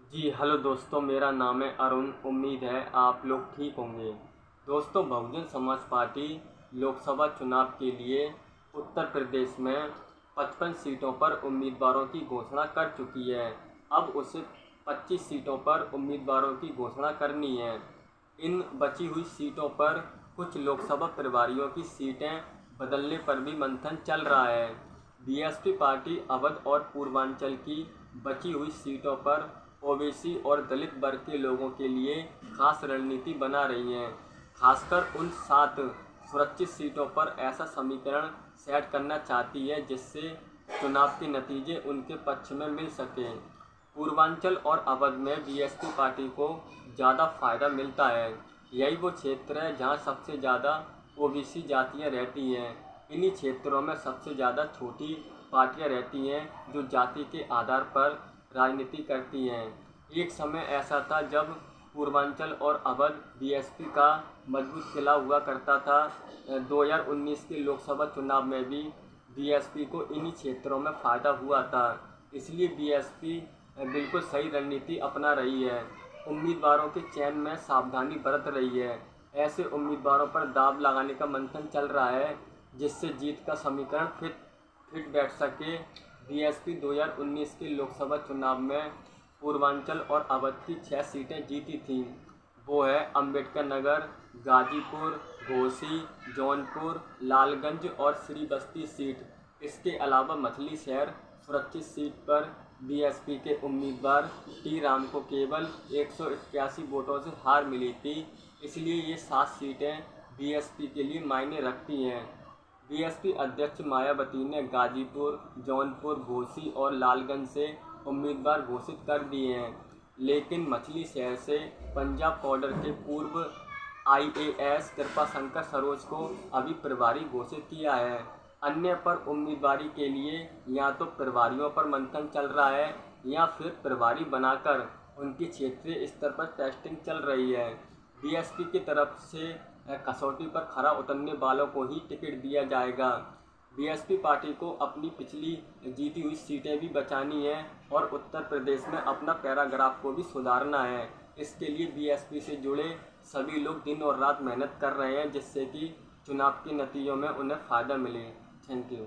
जी hello दोस्तों, मेरा नाम है अरुण। उम्मीद है आप लोग ठीक होंगे। दोस्तों, बहुजन समाज पार्टी लोकसभा चुनाव के लिए उत्तर प्रदेश में 55 सीटों पर उम्मीदवारों की घोषणा कर चुकी है। अब उसे 25 सीटों पर उम्मीदवारों की घोषणा करनी है। इन बची हुई सीटों पर कुछ लोकसभा प्रभारियों की सीटें बदलने पर भी मंथन चल रहा है। बीएसपी पार्टी अवध और पूर्वांचल की बची हुई सीटों पर ओबीसी और दलित वर्ग के लोगों के लिए खास रणनीति बना रही है। खासकर उन 7 सुरक्षित सीटों पर ऐसा समीकरण सेट करना चाहती है जिससे चुनाव के नतीजे उनके पक्ष में मिल सके। पूर्वांचल और अवध में बीएसपी पार्टी को ज़्यादा फायदा मिलता है। यही वो क्षेत्र है जहां सबसे ज़्यादा ओबीसी जातियां रहती हैं। इन्हीं क्षेत्रों में सबसे ज़्यादा छोटी पार्टियां रहती हैं जो जाति के आधार पर राजनीति करती हैं। एक समय ऐसा था जब पूर्वांचल और अवध बीएसपी का मजबूत किला हुआ करता था। 2019 के लोकसभा चुनाव में भी बीएसपी को इन्हीं क्षेत्रों में फ़ायदा हुआ था। इसलिए बीएसपी बिल्कुल सही रणनीति अपना रही है। उम्मीदवारों के चयन में सावधानी बरत रही है। ऐसे उम्मीदवारों पर दांव लगाने का मंथन चल रहा है जिससे जीत का समीकरण फिट बैठ सके। बीएसपी 2019 के लोकसभा चुनाव में पूर्वांचल और अवध की 6 सीटें जीती थीं। वो है अम्बेडकर नगर, गाजीपुर, घोसी, जौनपुर, लालगंज और श्रीबस्ती सीट। इसके अलावा मछली शहर सुरक्षित सीट पर बीएसपी के उम्मीदवार टी राम को केवल 181 वोटों से हार मिली थी। इसलिए ये 7 सीटें बीएसपी के लिए मायने रखती हैं। बीएसपी अध्यक्ष मायावती ने गाजीपुर, जौनपुर, घोसी और लालगंज से उम्मीदवार घोषित कर दिए हैं, लेकिन मछली शहर से पंजाब बॉर्डर के पूर्व आईएएस कृपाशंकर सरोज को अभी प्रभारी घोषित किया है। अन्य पर उम्मीदवारी के लिए या तो प्रभारियों पर मंथन चल रहा है या फिर प्रभारी बनाकर उनकी क्षेत्रीय स्तर पर टेस्टिंग चल रही है। बीएसपी की तरफ से कसौटी पर खरा उतरने वालों को ही टिकट दिया जाएगा। बीएसपी पार्टी को अपनी पिछली जीती हुई सीटें भी बचानी है और उत्तर प्रदेश में अपना पैराग्राफ को भी सुधारना है। इसके लिए बीएसपी से जुड़े सभी लोग दिन और रात मेहनत कर रहे हैं जिससे कि चुनाव के नतीजों में उन्हें फ़ायदा मिले। Thank you.